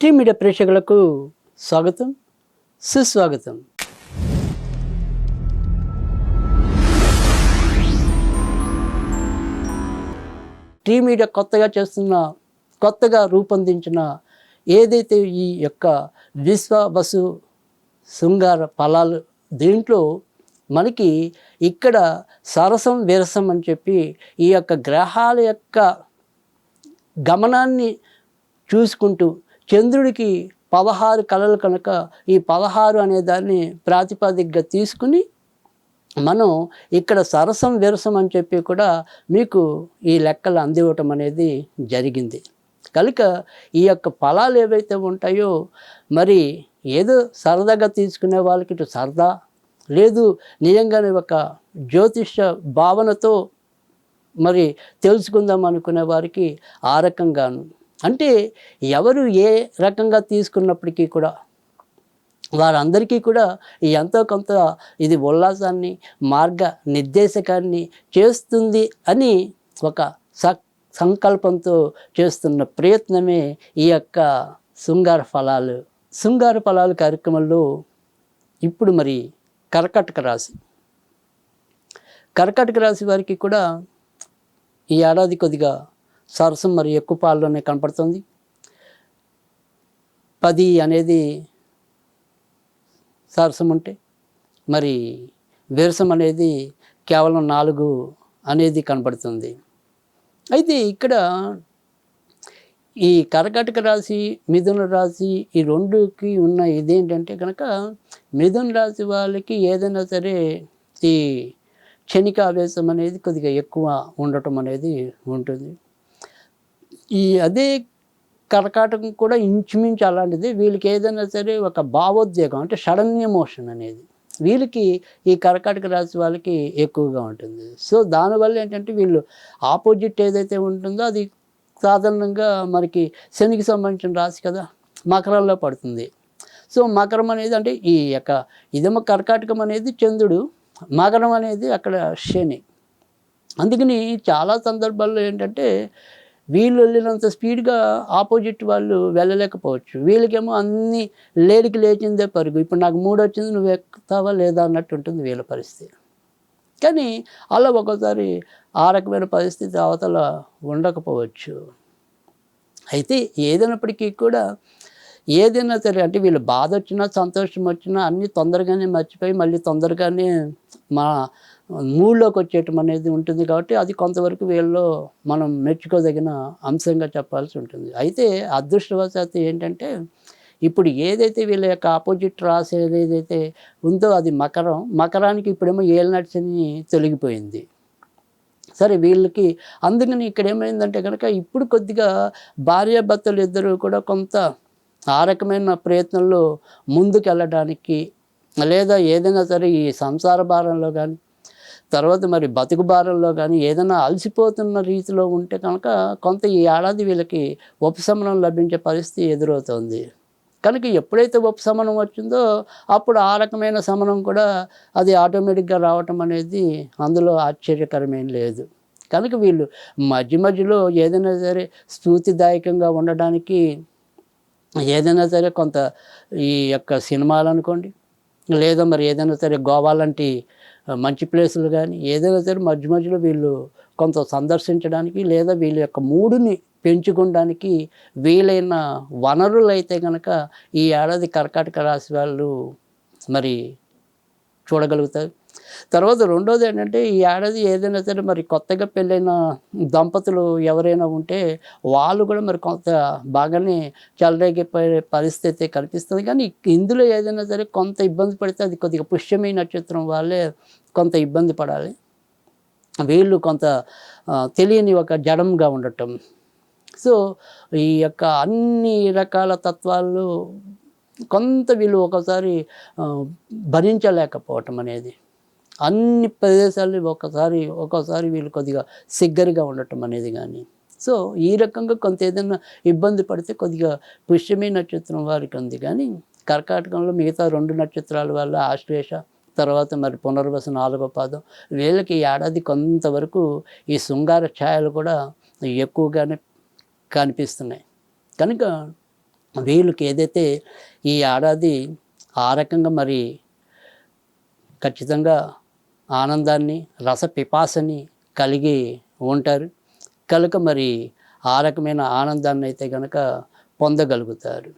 Tea media ప్రేక్షకులకు స్వాగతం, సుస్వాగతం. టీ మీడియా కొత్తగా రూపొందించిన ఏదైతే ఈ యొక్క విశ్వవసు శృంగార ఫలాలు, దీంట్లో మనకి ఇక్కడ సరసం విరసం అని చెప్పి ఈ యొక్క గ్రహాల యొక్క గమనాన్ని చూసుకుంటూ చంద్రుడికి 16 కళలు కనుక ఈ 16 అనే దాన్ని ప్రాతిపదికగా తీసుకుని మనం ఇక్కడ సరసం విరసం అని చెప్పి కూడా మీకు ఈ లెక్కలు అందివ్వటం అనేది జరిగింది. కనుక ఈ యొక్క ఫలాలు ఏవైతే ఉంటాయో మరి ఏదో సరదాగా తీసుకునే వాళ్ళకి ఇటు సరదా లేదు, నిజంగానే ఒక జ్యోతిష భావనతో మరి తెలుసుకుందాం అనుకునే వారికి ఆ రకంగాను, అంటే ఎవరు ఏ రకంగా తీసుకున్నప్పటికీ కూడా వారందరికీ కూడా ఎంతో కొంత ఇది ఉల్లాసాన్ని, మార్గ నిర్దేశకాన్ని చేస్తుంది అని ఒక సంకల్పంతో చేస్తున్న ప్రయత్నమే ఈ యొక్క శృంగార ఫలాలు కార్యక్రమంలో ఇప్పుడు మరి కర్కాటక రాశి వారికి కూడా ఈ ఏడాది కొద్దిగా సరసం మరి ఎక్కువ పాల్లోనే కనపడుతుంది. 10 అనేది సరసం ఉంటే మరి విరసం అనేది కేవలం 4 అనేది కనపడుతుంది. అయితే ఇక్కడ ఈ కర్కాటక రాశి, మిథున రాశి ఈ రెండుకి ఉన్న ఇదేంటంటే కనుక మిథున రాశి వాళ్ళకి ఏదైనా సరే ఈ క్షణిక ఆవేశం అనేది కొద్దిగా ఎక్కువ ఉండటం అనేది ఉంటుంది. అదే కర్కాటకం కూడా ఇంచుమించు అలాంటిది. వీళ్ళకి ఏదైనా సరే ఒక భావోద్వేగం అంటే సడన్ ఎమోషన్ అనేది వీళ్ళకి ఈ కర్కాటక రాశి వాళ్ళకి ఎక్కువగా ఉంటుంది. సో దానివల్ల ఏంటంటే వీళ్ళు ఆపోజిట్ ఏదైతే ఉంటుందో అది సాధారణంగా మనకి శనికి సంబంధించిన రాశి కదా, మకరంలో పడుతుంది. సో మకరం అనేది అంటే ఈ యొక్క ఇదేమో కర్కాటకం అనేది చంద్రుడు, మకరం అనేది అక్కడ శని. అందుకని చాలా సందర్భాల్లో ఏంటంటే వీళ్ళు వెళ్ళినంత స్పీడ్గా ఆపోజిట్ వాళ్ళు వెళ్ళలేకపోవచ్చు. వీళ్ళకేమో అన్నీ లేడికి లేచిందే పరుగు. ఇప్పుడు నాకు 3 వచ్చింది, నువ్వు ఎక్కుతావా లేదా అన్నట్టు ఉంటుంది వీళ్ళ పరిస్థితి. కానీ అలా ఒక్కోసారి ఆ రకమైన పరిస్థితి అవతల ఉండకపోవచ్చు. అయితే ఏదైనప్పటికీ కూడా ఏదైనా సరే అంటే వీళ్ళు బాధ వచ్చినా సంతోషం వచ్చినా అన్నీ తొందరగానే మర్చిపోయి మళ్ళీ తొందరగానే మా మూడ్లోకి వచ్చేయటం అనేది ఉంటుంది. కాబట్టి అది కొంతవరకు వీళ్ళలో మనం మెచ్చుకోదగిన అంశంగా చెప్పాల్సి ఉంటుంది. అయితే అదృష్టవశాత్తు ఏంటంటే ఇప్పుడు ఏదైతే వీళ్ళ యొక్క ఆపోజిట్ రాశి ఏదైతే ఉందో అది మకరానికి ఇప్పుడేమో ఏలినాటి శని తొలగిపోయింది. సరే వీళ్ళకి అందుకని ఇక్కడ ఏమైందంటే కనుక ఇప్పుడు కొద్దిగా భార్యాభర్తలు ఇద్దరు కూడా కొంత ఆ రకమైన ప్రయత్నంలో ముందుకు వెళ్ళడానికి లేదా ఏదైనా సరే ఈ సంసార భారంలో కానీ తర్వాత మరి బతుకు భారంలో కానీ ఏదైనా అలసిపోతున్న రీతిలో ఉంటే కనుక కొంత ఈ ఏడాది వీళ్ళకి ఉపశమనం లభించే పరిస్థితి ఎదురవుతుంది. కనుక ఎప్పుడైతే ఉపశమనం వచ్చిందో అప్పుడు ఆ రకమైన శమనం కూడా అది ఆటోమేటిక్గా రావటం అనేది అందులో ఆశ్చర్యకరమేం లేదు. కనుక వీళ్ళు మధ్యలో ఏదైనా సరే స్ఫూర్తిదాయకంగా ఉండడానికి ఏదైనా సరే కొంత ఈ యొక్క సినిమాలు అనుకోండి, లేదా మరి ఏదైనా సరే గోవా లాంటి మంచి ప్లేసులు కానీ ఏదైనా సరే మధ్యలో వీళ్ళు కొంత సందర్శించడానికి లేదా వీళ్ళ యొక్క మూడుని పెంచుకోవడానికి వీలైన వనరులు అయితే కనుక ఈ ఏడాది కర్కాటక రాశి వాళ్ళు మరి చూడగలుగుతారు. తర్వాత రెండోది ఏంటంటే ఈ ఏడాది ఏదైనా సరే మరి కొత్తగా పెళ్ళైన దంపతులు ఎవరైనా ఉంటే వాళ్ళు కూడా మరి కొంత బాగానే చెలరేగిపోయే పరిస్థితి కనిపిస్తుంది. కానీ ఇందులో ఏదైనా సరే కొంత ఇబ్బంది పడితే అది కొద్దిగా పుష్యమైన నక్షత్రం వాళ్ళే కొంత ఇబ్బంది పడాలి. వీళ్ళు కొంత తెలియని ఒక జడంగా ఉండటం. సో ఈ యొక్క అన్ని రకాల తత్వాలు కొంత వీళ్ళు ఒకసారి భరించలేకపోవటం అనేది, అన్ని ప్రదేశాలు ఒక్కోసారి వీళ్ళు కొద్దిగా సిగ్గరిగా ఉండటం అనేది కానీ, సో ఈ రకంగా కొంత ఏదైనా ఇబ్బంది పడితే కొద్దిగా పుష్యమి నక్షత్రం వారికి ఉంది. కానీ కర్కాటకంలో మిగతా 2 నక్షత్రాల వల్ల ఆశ్లేష తర్వాత మరి పునర్వసు 4వ పాదం వీళ్ళకి ఈ ఏడాది కొంతవరకు ఈ శృంగార ఛాయలు కూడా ఎక్కువగానే కనిపిస్తున్నాయి. కనుక వీళ్ళకి ఏదైతే ఈ ఏడాది ఆ రకంగా మరి ఖచ్చితంగా ఆనందాన్ని రస పిపాసని కలిగి ఉంటారు కనుక మరి ఆ రకమైన ఆనందాన్ని అయితే కనుక పొందగలుగుతారు.